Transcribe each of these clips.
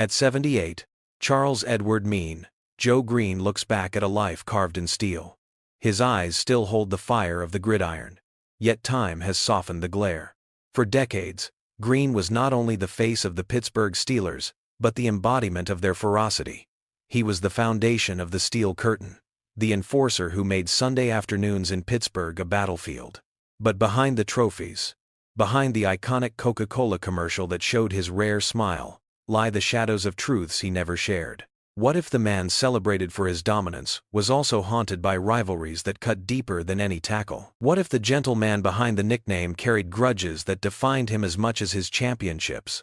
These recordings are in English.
At 78, Charles Edward Mean Joe Greene looks back at a life carved in steel. His eyes still hold the fire of the gridiron, yet time has softened the glare. For decades, Greene was not only the face of the Pittsburgh Steelers, but the embodiment of their ferocity. He was the foundation of the Steel Curtain, the enforcer who made Sunday afternoons in Pittsburgh a battlefield. But behind the trophies, behind the iconic Coca-Cola commercial that showed his rare smile, lie the shadows of truths he never shared. What if the man celebrated for his dominance was also haunted by rivalries that cut deeper than any tackle? What if the gentleman behind the nickname carried grudges that defined him as much as his championships?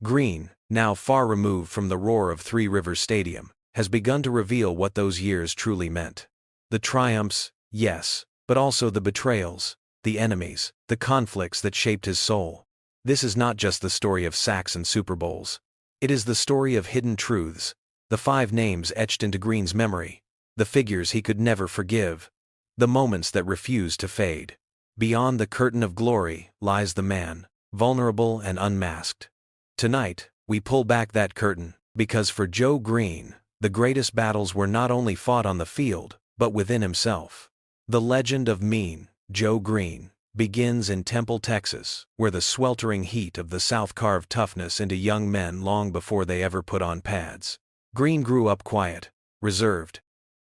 Greene, now far removed from the roar of Three Rivers Stadium, has begun to reveal what those years truly meant. The triumphs, yes, but also the betrayals, the enemies, the conflicts that shaped his soul. This is not just the story of sacks and Super Bowls. It is the story of hidden truths, the 5 names etched into Greene's memory, the figures he could never forgive, the moments that refused to fade. Beyond the curtain of glory lies the man, vulnerable and unmasked. Tonight, we pull back that curtain, because for Joe Greene, the greatest battles were not only fought on the field, but within himself. The legend of Mean Joe Greene begins in Temple, Texas, where the sweltering heat of the South carved toughness into young men long before they ever put on pads. Greene grew up quiet, reserved,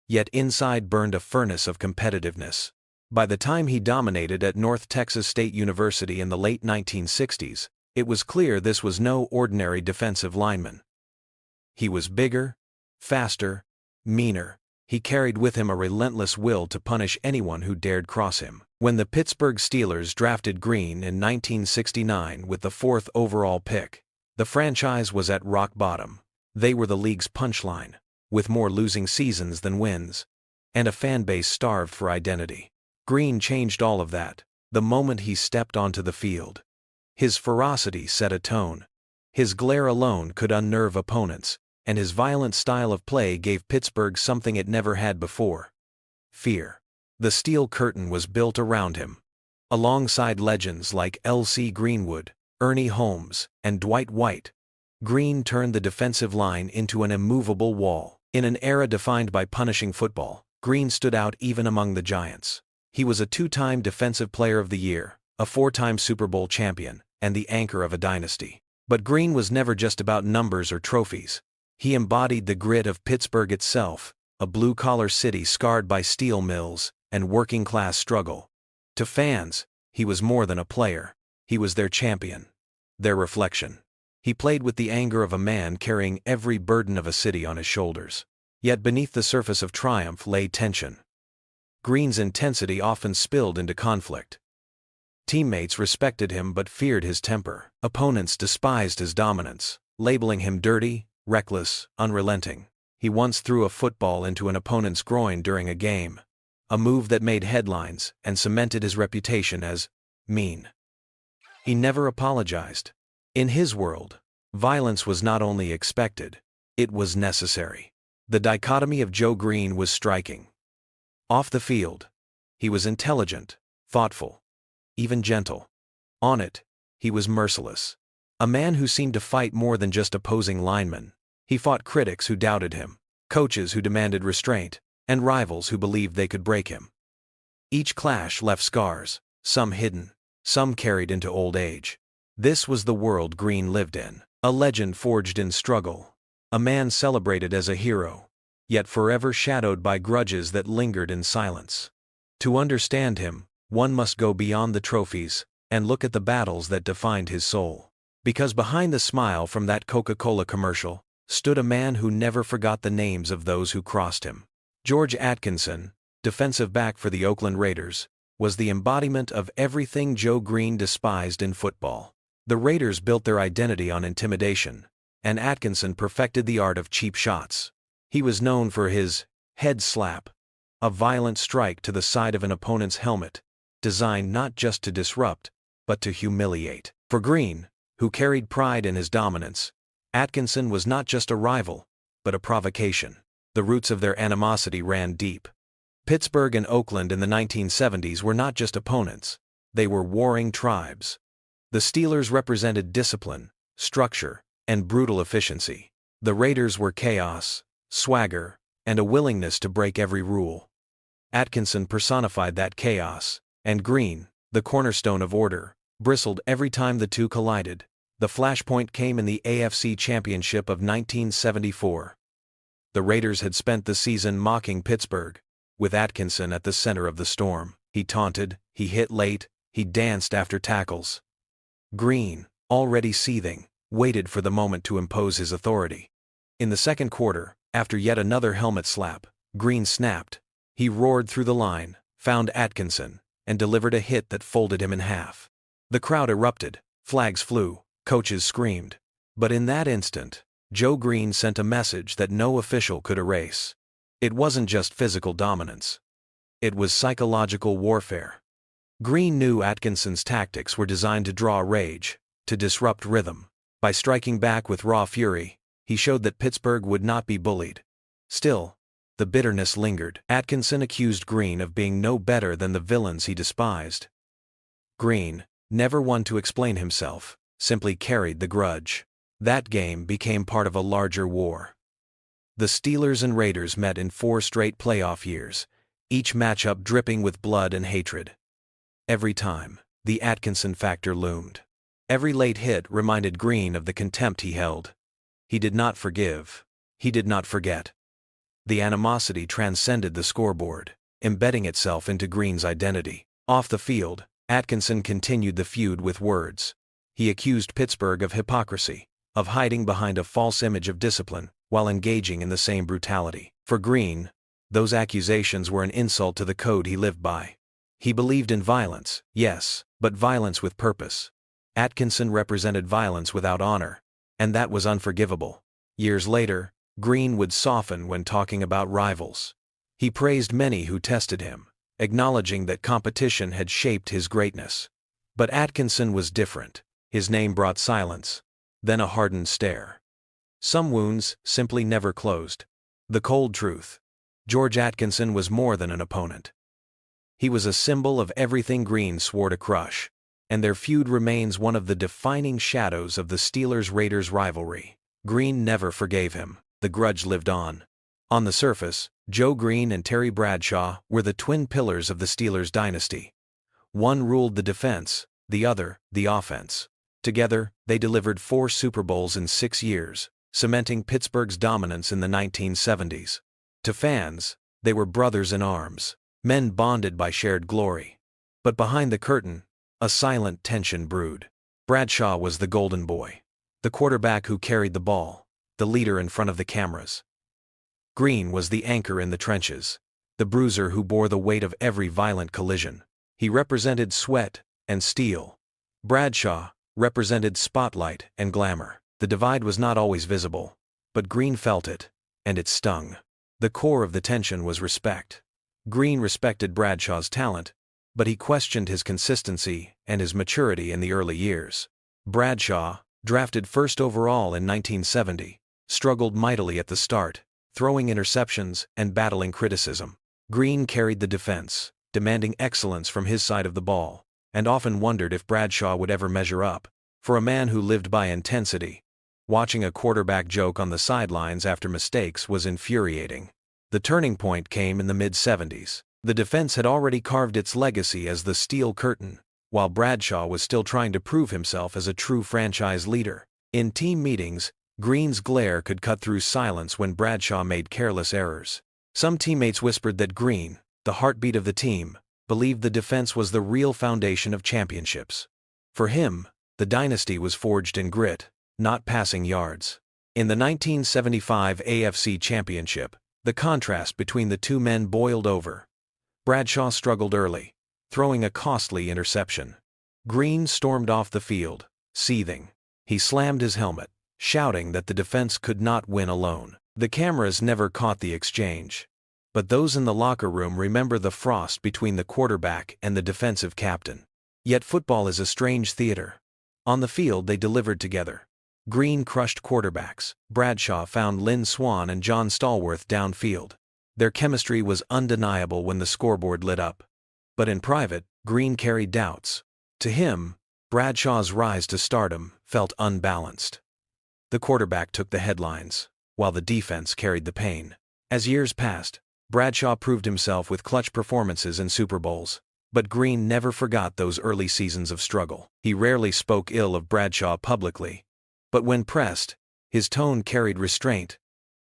yet inside burned a furnace of competitiveness. By the time he dominated at North Texas State University in the late 1960s, it was clear this was no ordinary defensive lineman. He was bigger, faster, meaner. He carried with him a relentless will to punish anyone who dared cross him. When the Pittsburgh Steelers drafted Greene in 1969 with the 4th overall pick, the franchise was at rock bottom. They were the league's punchline, with more losing seasons than wins, and a fan base starved for identity. Greene changed all of that the moment he stepped onto the field. His ferocity set a tone. His glare alone could unnerve opponents, and his violent style of play gave Pittsburgh something it never had before: fear. The Steel Curtain was built around him. Alongside legends like L.C. Greenwood, Ernie Holmes, and Dwight White, Greene turned the defensive line into an immovable wall. In an era defined by punishing football, Greene stood out even among the giants. He was a 2-time Defensive Player of the Year, a 4-time Super Bowl champion, and the anchor of a dynasty. But Greene was never just about numbers or trophies. He embodied the grit of Pittsburgh itself, a blue-collar city scarred by steel mills and working-class struggle. To fans, he was more than a player. He was their champion, their reflection. He played with the anger of a man carrying every burden of a city on his shoulders. Yet beneath the surface of triumph lay tension. Greene's intensity often spilled into conflict. Teammates respected him but feared his temper. Opponents despised his dominance, labeling him dirty, reckless, unrelenting. He once threw a football into an opponent's groin during a game, a move that made headlines and cemented his reputation as mean. He never apologized. In his world, violence was not only expected, it was necessary. The dichotomy of Joe Greene was striking. Off the field, he was intelligent, thoughtful, even gentle. On it, he was merciless. A man who seemed to fight more than just opposing linemen. He fought critics who doubted him, coaches who demanded restraint, and rivals who believed they could break him. Each clash left scars, some hidden, some carried into old age. This was the world Greene lived in, a legend forged in struggle, a man celebrated as a hero, yet forever shadowed by grudges that lingered in silence. To understand him, one must go beyond the trophies and look at the battles that defined his soul. Because behind the smile from that Coca-Cola commercial stood a man who never forgot the names of those who crossed him. George Atkinson, defensive back for the Oakland Raiders, was the embodiment of everything Joe Greene despised in football. The Raiders built their identity on intimidation, and Atkinson perfected the art of cheap shots. He was known for his head slap, a violent strike to the side of an opponent's helmet, designed not just to disrupt, but to humiliate. For Greene, who carried pride in his dominance, Atkinson was not just a rival, but a provocation. The roots of their animosity ran deep. Pittsburgh and Oakland in the 1970s were not just opponents, they were warring tribes. The Steelers represented discipline, structure, and brutal efficiency. The Raiders were chaos, swagger, and a willingness to break every rule. Atkinson personified that chaos, and Greene, the cornerstone of order, bristled every time the two collided. The flashpoint came in the AFC Championship of 1974. The Raiders had spent the season mocking Pittsburgh, with Atkinson at the center of the storm. He taunted, he hit late, he danced after tackles. Greene, already seething, waited for the moment to impose his authority. In the second quarter, after yet another helmet slap, Greene snapped. He roared through the line, found Atkinson, and delivered a hit that folded him in half. The crowd erupted, flags flew, coaches screamed. But in that instant, Joe Greene sent a message that no official could erase. It wasn't just physical dominance. It was psychological warfare. Greene knew Atkinson's tactics were designed to draw rage, to disrupt rhythm. By striking back with raw fury, he showed that Pittsburgh would not be bullied. Still, the bitterness lingered. Atkinson accused Greene of being no better than the villains he despised. Greene, never one to explain himself, simply carried the grudge. That game became part of a larger war. The Steelers and Raiders met in 4 straight playoff years, each matchup dripping with blood and hatred. Every time, the Atkinson factor loomed. Every late hit reminded Greene of the contempt he held. He did not forgive. He did not forget. The animosity transcended the scoreboard, embedding itself into Greene's identity. Off the field, Atkinson continued the feud with words. He accused Pittsburgh of hypocrisy, of hiding behind a false image of discipline, while engaging in the same brutality. For Greene, those accusations were an insult to the code he lived by. He believed in violence, yes, but violence with purpose. Atkinson represented violence without honor, and that was unforgivable. Years later, Greene would soften when talking about rivals. He praised many who tested him, acknowledging that competition had shaped his greatness. But Atkinson was different. His name brought silence, then a hardened stare. Some wounds simply never closed. The cold truth: George Atkinson was more than an opponent. He was a symbol of everything Greene swore to crush, and their feud remains one of the defining shadows of the Steelers-Raiders rivalry. Greene never forgave him. The grudge lived on. On the surface, Joe Greene and Terry Bradshaw were the twin pillars of the Steelers dynasty. One ruled the defense, the other, the offense. Together, they delivered 4 Super Bowls in 6 years, cementing Pittsburgh's dominance in the 1970s. To fans, they were brothers in arms, men bonded by shared glory. But behind the curtain, a silent tension brewed. Bradshaw was the golden boy, the quarterback who carried the ball, the leader in front of the cameras. Greene was the anchor in the trenches, the bruiser who bore the weight of every violent collision. He represented sweat and steel. Bradshaw represented spotlight and glamour. The divide was not always visible, but Greene felt it, and it stung. The core of the tension was respect. Greene respected Bradshaw's talent, but he questioned his consistency and his maturity in the early years. Bradshaw, drafted first overall in 1970, struggled mightily at the start, throwing interceptions and battling criticism. Greene carried the defense, demanding excellence from his side of the ball, and often wondered if Bradshaw would ever measure up. For a man who lived by intensity, watching a quarterback joke on the sidelines after mistakes was infuriating. The turning point came in the mid-70s. The defense had already carved its legacy as the Steel Curtain, while Bradshaw was still trying to prove himself as a true franchise leader. In team meetings, Greene's glare could cut through silence when Bradshaw made careless errors. Some teammates whispered that Greene, the heartbeat of the team, believed the defense was the real foundation of championships. For him, the dynasty was forged in grit, not passing yards. In the 1975 AFC Championship, the contrast between the two men boiled over. Bradshaw struggled early, throwing a costly interception. Greene stormed off the field, seething. He slammed his helmet, shouting that the defense could not win alone. The cameras never caught the exchange, but those in the locker room remember the frost between the quarterback and the defensive captain. Yet football is a strange theater. On the field they delivered together. Greene crushed quarterbacks. Bradshaw found Lynn Swann and John Stallworth downfield. Their chemistry was undeniable when the scoreboard lit up. But in private, Greene carried doubts. To him, Bradshaw's rise to stardom felt unbalanced. The quarterback took the headlines, while the defense carried the pain. As years passed, Bradshaw proved himself with clutch performances in Super Bowls. But Greene never forgot those early seasons of struggle. He rarely spoke ill of Bradshaw publicly. But when pressed, his tone carried restraint,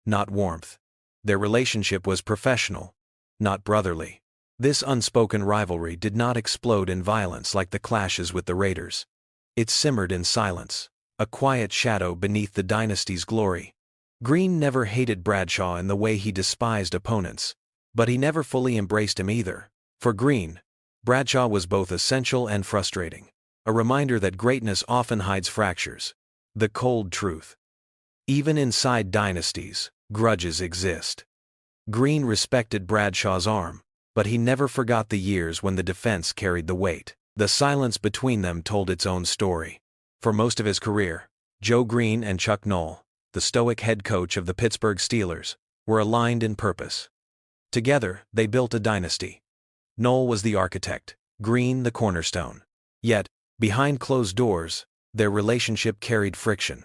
not warmth. Their relationship was professional, not brotherly. This unspoken rivalry did not explode in violence like the clashes with the Raiders. It simmered in silence, a quiet shadow beneath the dynasty's glory. Greene never hated Bradshaw in the way he despised opponents, but he never fully embraced him either. For Greene, Bradshaw was both essential and frustrating, a reminder that greatness often hides fractures. The cold truth. Even inside dynasties, grudges exist. Greene respected Bradshaw's arm, but he never forgot the years when the defense carried the weight. The silence between them told its own story. For most of his career, Joe Greene and Chuck Noll, the stoic head coach of the Pittsburgh Steelers, were aligned in purpose. Together, they built a dynasty. Noll was the architect, Greene the cornerstone. Yet, behind closed doors, their relationship carried friction.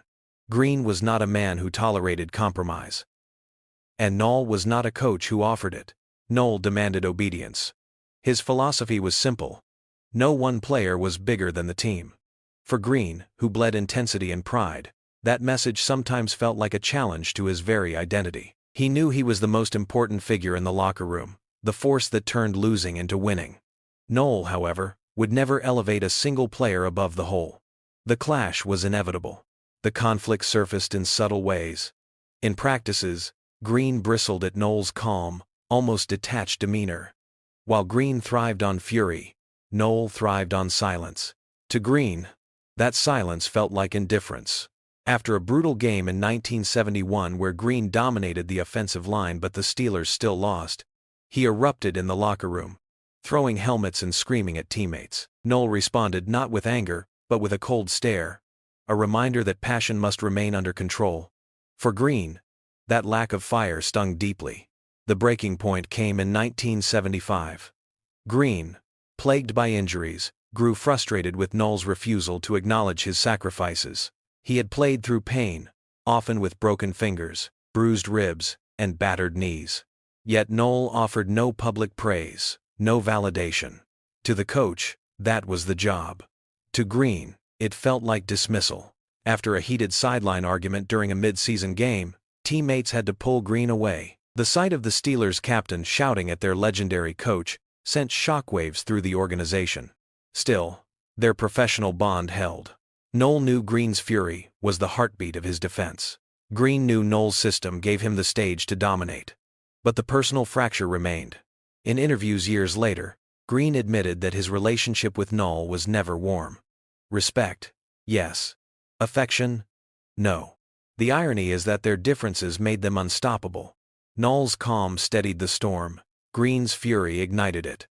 Greene was not a man who tolerated compromise. And Noll was not a coach who offered it. Noll demanded obedience. His philosophy was simple. No one player was bigger than the team. For Greene, who bled intensity and pride, that message sometimes felt like a challenge to his very identity. He knew he was the most important figure in the locker room, the force that turned losing into winning. Noll, however, would never elevate a single player above the whole. The clash was inevitable. The conflict surfaced in subtle ways. In practices, Greene bristled at Noll's calm, almost detached demeanor. While Greene thrived on fury, Noll thrived on silence. To Greene, that silence felt like indifference. After a brutal game in 1971 where Greene dominated the offensive line but the Steelers still lost, he erupted in the locker room, throwing helmets and screaming at teammates. Noll responded not with anger, but with a cold stare, a reminder that passion must remain under control. For Greene, that lack of fire stung deeply. The breaking point came in 1975. Greene, plagued by injuries, grew frustrated with Noll's refusal to acknowledge his sacrifices. He had played through pain, often with broken fingers, bruised ribs, and battered knees. Yet Noll offered no public praise, no validation. To the coach, that was the job. To Greene, it felt like dismissal. After a heated sideline argument during a mid-season game, teammates had to pull Greene away. The sight of the Steelers' captain shouting at their legendary coach sent shockwaves through the organization. Still, their professional bond held. Noll knew Greene's fury was the heartbeat of his defense. Greene knew Noll's system gave him the stage to dominate. But the personal fracture remained. In interviews years later, Greene admitted that his relationship with Noll was never warm. Respect, yes. Affection, no. The irony is that their differences made them unstoppable. Noll's calm steadied the storm, Greene's fury ignited it.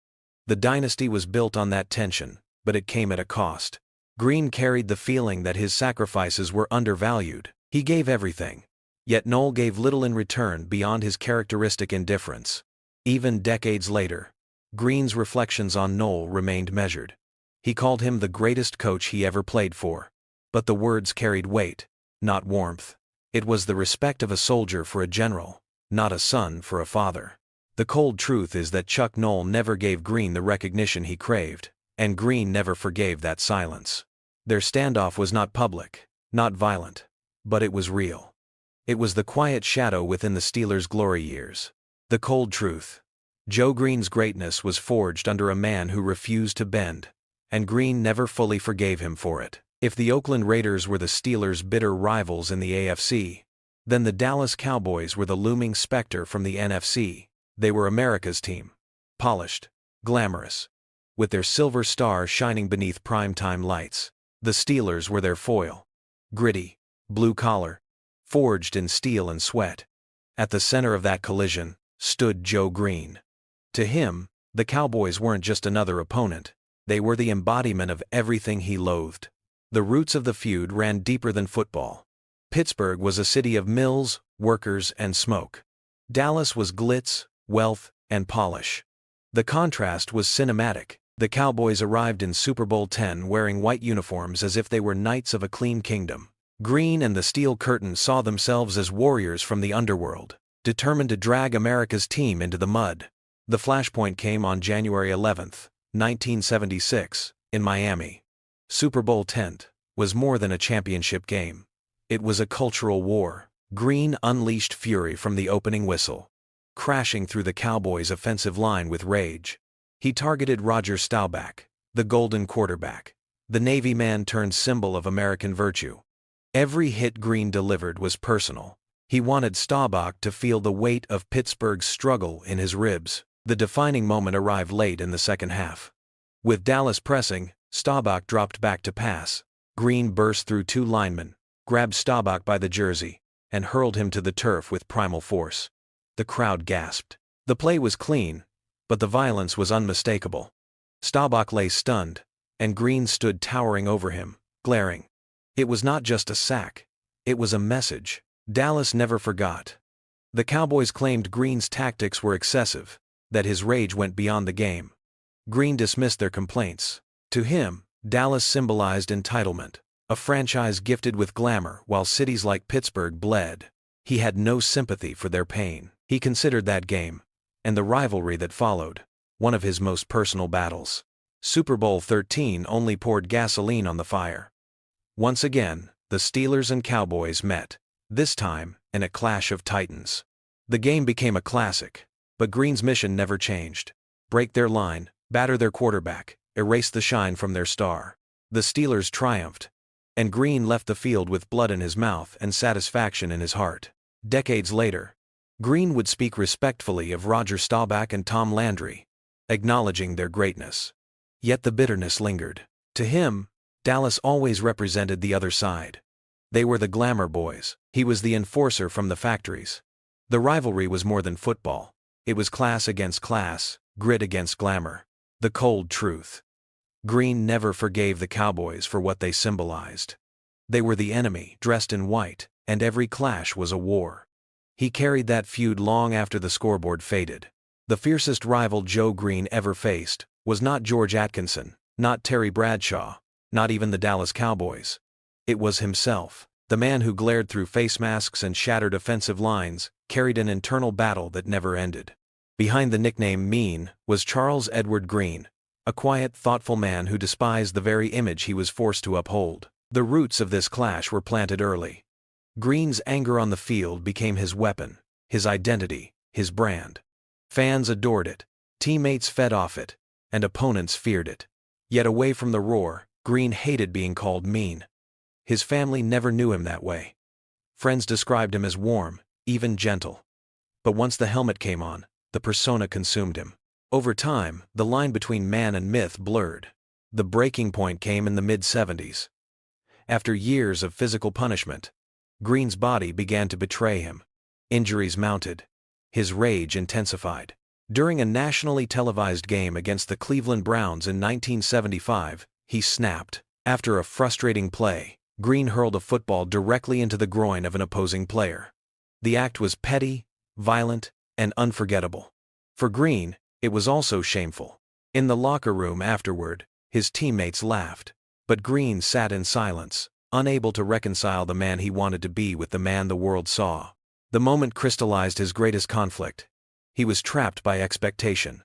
The dynasty was built on that tension, but it came at a cost. Greene carried the feeling that his sacrifices were undervalued. He gave everything. Yet Noll gave little in return beyond his characteristic indifference. Even decades later, Greene's reflections on Noll remained measured. He called him the greatest coach he ever played for. But the words carried weight, not warmth. It was the respect of a soldier for a general, not a son for a father. The cold truth is that Chuck Noll never gave Greene the recognition he craved, and Greene never forgave that silence. Their standoff was not public, not violent, but it was real. It was the quiet shadow within the Steelers' glory years. The cold truth. Joe Greene's greatness was forged under a man who refused to bend, and Greene never fully forgave him for it. If the Oakland Raiders were the Steelers' bitter rivals in the AFC, then the Dallas Cowboys were the looming specter from the NFC. They were America's team. Polished, glamorous, with their silver star shining beneath primetime lights. The Steelers were their foil. Gritty, blue-collar, forged in steel and sweat. At the center of that collision stood Joe Greene. To him, the Cowboys weren't just another opponent. They were the embodiment of everything he loathed. The roots of the feud ran deeper than football. Pittsburgh was a city of mills, workers, and smoke. Dallas was glitz, wealth, and polish. The contrast was cinematic. The Cowboys arrived in Super Bowl X wearing white uniforms as if they were knights of a clean kingdom. Greene and the Steel Curtain saw themselves as warriors from the underworld, determined to drag America's team into the mud. The flashpoint came on January 11, 1976, in Miami. Super Bowl X was more than a championship game. It was a cultural war. Greene unleashed fury from the opening whistle, crashing through the Cowboys' offensive line with rage. He targeted Roger Staubach, the golden quarterback, the Navy man turned symbol of American virtue. Every hit Greene delivered was personal. He wanted Staubach to feel the weight of Pittsburgh's struggle in his ribs. The defining moment arrived late in the second half. With Dallas pressing, Staubach dropped back to pass. Greene burst through two linemen, grabbed Staubach by the jersey, and hurled him to the turf with primal force. The crowd gasped. The play was clean, but the violence was unmistakable. Staubach lay stunned, and Greene stood towering over him, glaring. It was not just a sack. It was a message. Dallas never forgot. The Cowboys claimed Greene's tactics were excessive, that his rage went beyond the game. Greene dismissed their complaints. To him, Dallas symbolized entitlement, a franchise gifted with glamour while cities like Pittsburgh bled. He had no sympathy for their pain. He considered that game, and the rivalry that followed, one of his most personal battles. Super Bowl XIII only poured gasoline on the fire. Once again, the Steelers and Cowboys met, this time in a clash of titans. The game became a classic, but Greene's mission never changed. Break their line, batter their quarterback, erase the shine from their star. The Steelers triumphed, and Greene left the field with blood in his mouth and satisfaction in his heart. Decades later, Greene would speak respectfully of Roger Staubach and Tom Landry, acknowledging their greatness. Yet the bitterness lingered. To him, Dallas always represented the other side. They were the glamour boys. He was the enforcer from the factories. The rivalry was more than football. It was class against class, grit against glamour. The cold truth. Greene never forgave the Cowboys for what they symbolized. They were the enemy, dressed in white, and every clash was a war. He carried that feud long after the scoreboard faded. The fiercest rival Joe Greene ever faced was not George Atkinson, not Terry Bradshaw, not even the Dallas Cowboys. It was himself. The man who glared through face masks and shattered offensive lines, carried an internal battle that never ended. Behind the nickname Mean was Charles Edward Greene, a quiet, thoughtful man who despised the very image he was forced to uphold. The roots of this clash were planted early. Greene's anger on the field became his weapon, his identity, his brand. Fans adored it, teammates fed off it, and opponents feared it. Yet away from the roar, Greene hated being called mean. His family never knew him that way. Friends described him as warm, even gentle. But once the helmet came on, the persona consumed him. Over time, the line between man and myth blurred. The breaking point came in the mid-70s. After years of physical punishment, Greene's body began to betray him. Injuries mounted. His rage intensified. During a nationally televised game against the Cleveland Browns in 1975, he snapped. After a frustrating play, Greene hurled a football directly into the groin of an opposing player. The act was petty, violent, and unforgettable. For Greene, it was also shameful. In the locker room afterward, his teammates laughed, but Greene sat in silence, unable to reconcile the man he wanted to be with the man the world saw. The moment crystallized his greatest conflict. He was trapped by expectation.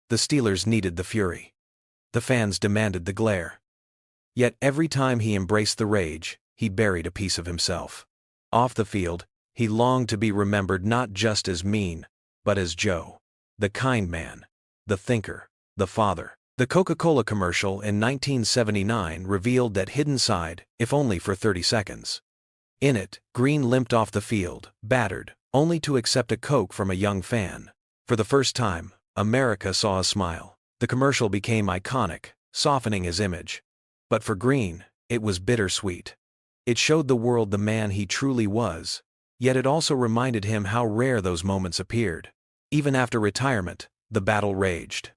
The Steelers needed the fury. The fans demanded the glare. Yet every time he embraced the rage, he buried a piece of himself. Off the field, he longed to be remembered not just as Mean, but as Joe. The kind man. The thinker. The father. The Coca-Cola commercial in 1979 revealed that hidden side, if only for 30 seconds. In it, Greene limped off the field, battered, only to accept a Coke from a young fan. For the first time, America saw a smile. The commercial became iconic, softening his image. But for Greene, it was bittersweet. It showed the world the man he truly was, yet it also reminded him how rare those moments appeared. Even after retirement, the battle raged.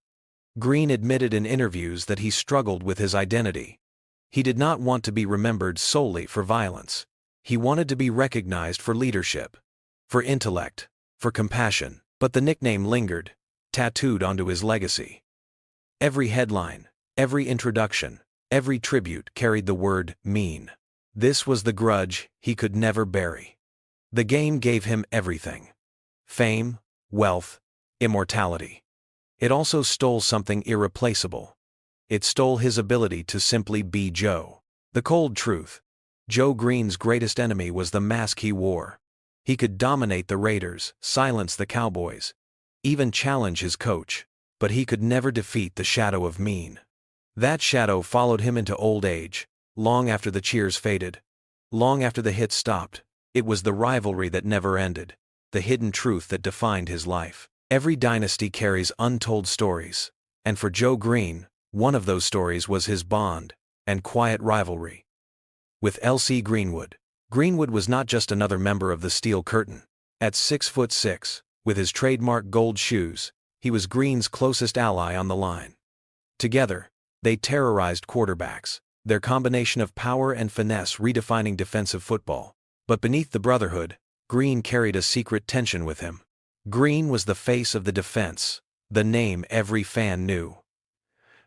Greene admitted in interviews that he struggled with his identity. He did not want to be remembered solely for violence. He wanted to be recognized for leadership, for intellect, for compassion. But the nickname lingered, tattooed onto his legacy. Every headline, every introduction, every tribute carried the word mean. This was the grudge he could never bury. The game gave him everything: fame, wealth, immortality. It also stole something irreplaceable. It stole his ability to simply be Joe. The cold truth: Joe Greene's greatest enemy was the mask he wore. He could dominate the Raiders, silence the Cowboys, even challenge his coach, but he could never defeat the shadow of Mean. That shadow followed him into old age, long after the cheers faded, long after the hits stopped. It was the rivalry that never ended, the hidden truth that defined his life. Every dynasty carries untold stories, and for Joe Greene, one of those stories was his bond and quiet rivalry with L.C. Greenwood. Greenwood was not just another member of the Steel Curtain. At 6'6", with his trademark gold shoes, he was Greene's closest ally on the line. Together, they terrorized quarterbacks, their combination of power and finesse redefining defensive football. But beneath the brotherhood, Greene carried a secret tension with him. Greene was the face of the defense, the name every fan knew.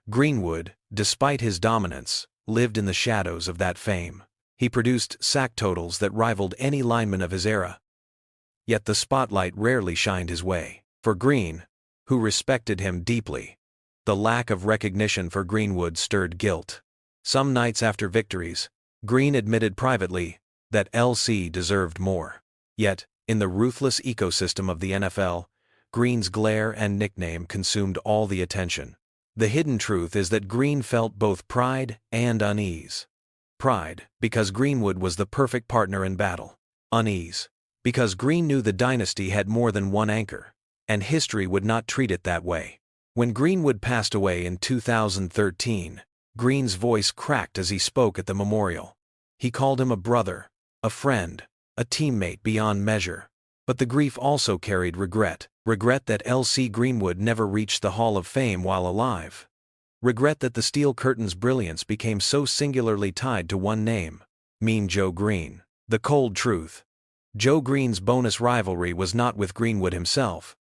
Greenwood, despite his dominance, lived in the shadows of that fame. He produced sack totals that rivaled any lineman of his era. Yet the spotlight rarely shined his way. For Greene, who respected him deeply, the lack of recognition for Greenwood stirred guilt. Some nights after victories, Greene admitted privately that LC deserved more. Yet, in the ruthless ecosystem of the NFL, Greene's glare and nickname consumed all the attention. The hidden truth is that Greene felt both pride and unease. Pride, because Greenwood was the perfect partner in battle. Unease, because Greene knew the dynasty had more than one anchor, and history would not treat it that way. When Greenwood passed away in 2013, Greene's voice cracked as he spoke at the memorial. He called him a brother, a friend, a teammate beyond measure. But the grief also carried regret that L.C. Greenwood never reached the Hall of Fame while alive. Regret that the Steel Curtain's brilliance became so singularly tied to one name: Mean Joe Greene. The cold truth: Joe Greene's bonus rivalry was not with Greenwood himself,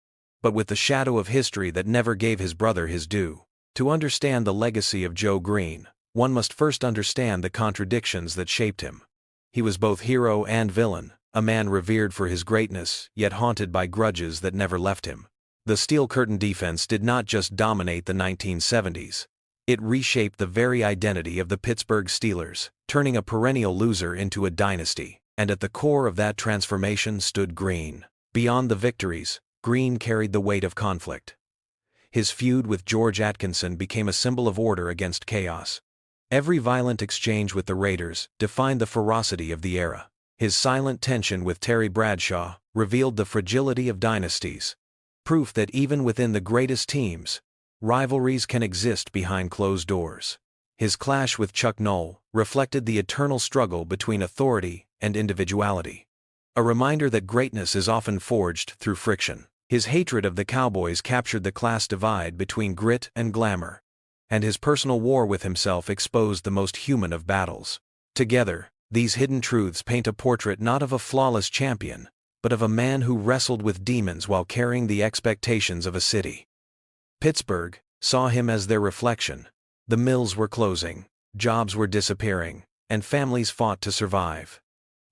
but with the shadow of history that never gave his brother his due. To understand the legacy of Joe Greene, one must first understand the contradictions that shaped him. He was both hero and villain, a man revered for his greatness, yet haunted by grudges that never left him. The Steel Curtain defense did not just dominate the 1970s. It reshaped the very identity of the Pittsburgh Steelers, turning a perennial loser into a dynasty. And at the core of that transformation stood Greene. Beyond the victories, Greene carried the weight of conflict. His feud with George Atkinson became a symbol of order against chaos. Every violent exchange with the Raiders defined the ferocity of the era. His silent tension with Terry Bradshaw revealed the fragility of dynasties, proof that even within the greatest teams, rivalries can exist behind closed doors. His clash with Chuck Noll reflected the eternal struggle between authority and individuality, a reminder that greatness is often forged through friction. His hatred of the Cowboys captured the class divide between grit and glamour, and his personal war with himself exposed the most human of battles. Together, these hidden truths paint a portrait not of a flawless champion, but of a man who wrestled with demons while carrying the expectations of a city. Pittsburgh saw him as their reflection. The mills were closing, jobs were disappearing, and families fought to survive.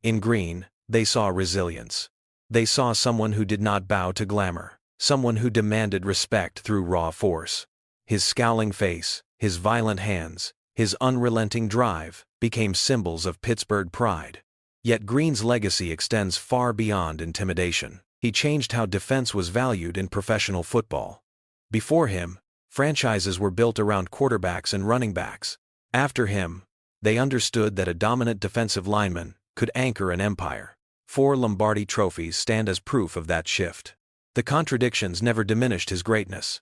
In Greene, they saw resilience. They saw someone who did not bow to glamour, someone who demanded respect through raw force. His scowling face, his violent hands, his unrelenting drive became symbols of Pittsburgh pride. Yet Greene's legacy extends far beyond intimidation. He changed how defense was valued in professional football. Before him, franchises were built around quarterbacks and running backs. After him, they understood that a dominant defensive lineman could anchor an empire. 4 Lombardi trophies stand as proof of that shift. The contradictions never diminished his greatness.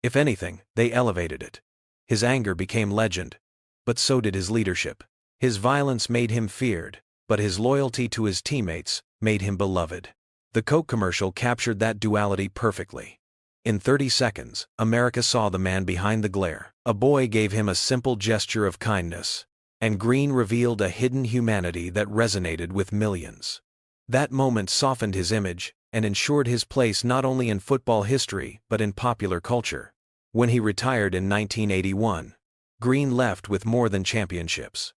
If anything, they elevated it. His anger became legend, but so did his leadership. His violence made him feared, but his loyalty to his teammates made him beloved. The Coke commercial captured that duality perfectly. In 30 seconds, America saw the man behind the glare. A boy gave him a simple gesture of kindness, and Greene revealed a hidden humanity that resonated with millions. That moment softened his image and ensured his place not only in football history but in popular culture. When he retired in 1981, Greene left with more than championships.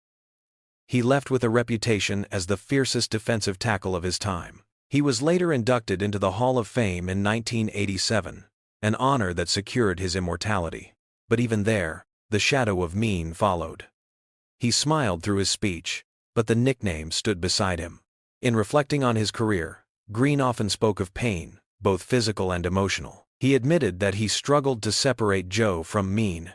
He left with a reputation as the fiercest defensive tackle of his time. He was later inducted into the Hall of Fame in 1987, an honor that secured his immortality. But even there, the shadow of Mean followed. He smiled through his speech, but the nickname stood beside him. In reflecting on his career, Greene often spoke of pain, both physical and emotional. He admitted that he struggled to separate Joe from Mean.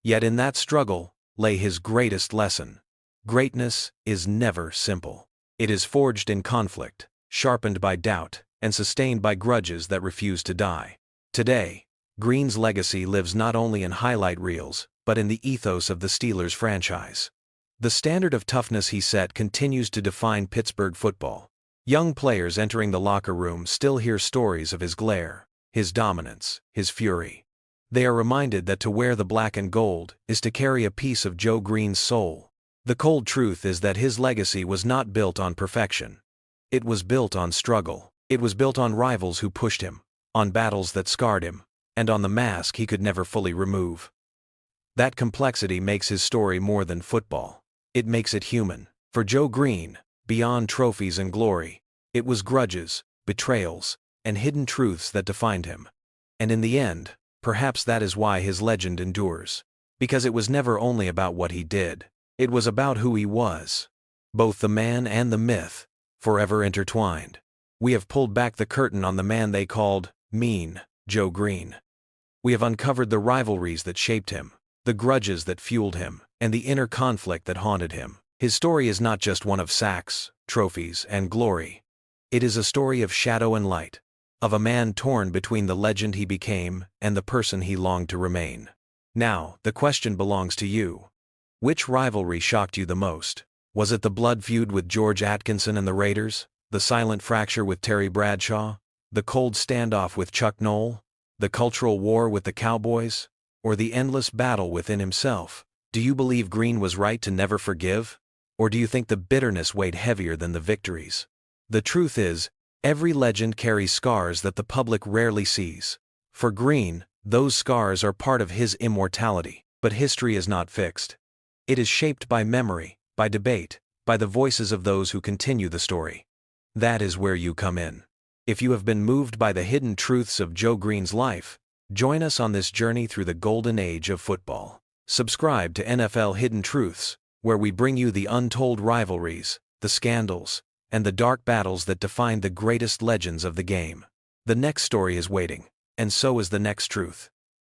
Yet in that struggle lay his greatest lesson. Greatness is never simple. It is forged in conflict, sharpened by doubt, and sustained by grudges that refuse to die. Today, Greene's legacy lives not only in highlight reels, but in the ethos of the Steelers franchise. The standard of toughness he set continues to define Pittsburgh football. Young players entering the locker room still hear stories of his glare, his dominance, his fury. They are reminded that to wear the black and gold is to carry a piece of Joe Greene's soul. The cold truth is that his legacy was not built on perfection. It was built on struggle. It was built on rivals who pushed him, on battles that scarred him, and on the mask he could never fully remove. That complexity makes his story more than football. It makes it human. For Joe Greene, beyond trophies and glory, it was grudges, betrayals, and hidden truths that defined him. And in the end, perhaps that is why his legend endures. Because it was never only about what he did. It was about who he was. Both the man and the myth, forever intertwined. We have pulled back the curtain on the man they called Mean Joe Greene. We have uncovered the rivalries that shaped him, the grudges that fueled him, and the inner conflict that haunted him. His story is not just one of sacks, trophies, and glory. It is a story of shadow and light, of a man torn between the legend he became and the person he longed to remain. Now, the question belongs to you. Which rivalry shocked you the most? Was it the blood feud with George Atkinson and the Raiders, the silent fracture with Terry Bradshaw, the cold standoff with Chuck Noll, the cultural war with the Cowboys, or the endless battle within himself? Do you believe Greene was right to never forgive? Or do you think the bitterness weighed heavier than the victories? The truth is, every legend carries scars that the public rarely sees. For Greene, those scars are part of his immortality. But history is not fixed. It is shaped by memory, by debate, by the voices of those who continue the story. That is where you come in. If you have been moved by the hidden truths of Joe Greene's life, join us on this journey through the golden age of football. Subscribe to NFL Hidden Truths, where we bring you the untold rivalries, the scandals, and the dark battles that define the greatest legends of the game. The next story is waiting, and so is the next truth.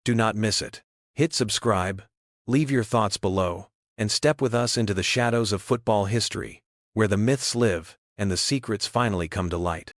Do not miss it. Hit subscribe, leave your thoughts below, and step with us into the shadows of football history, where the myths live and the secrets finally come to light.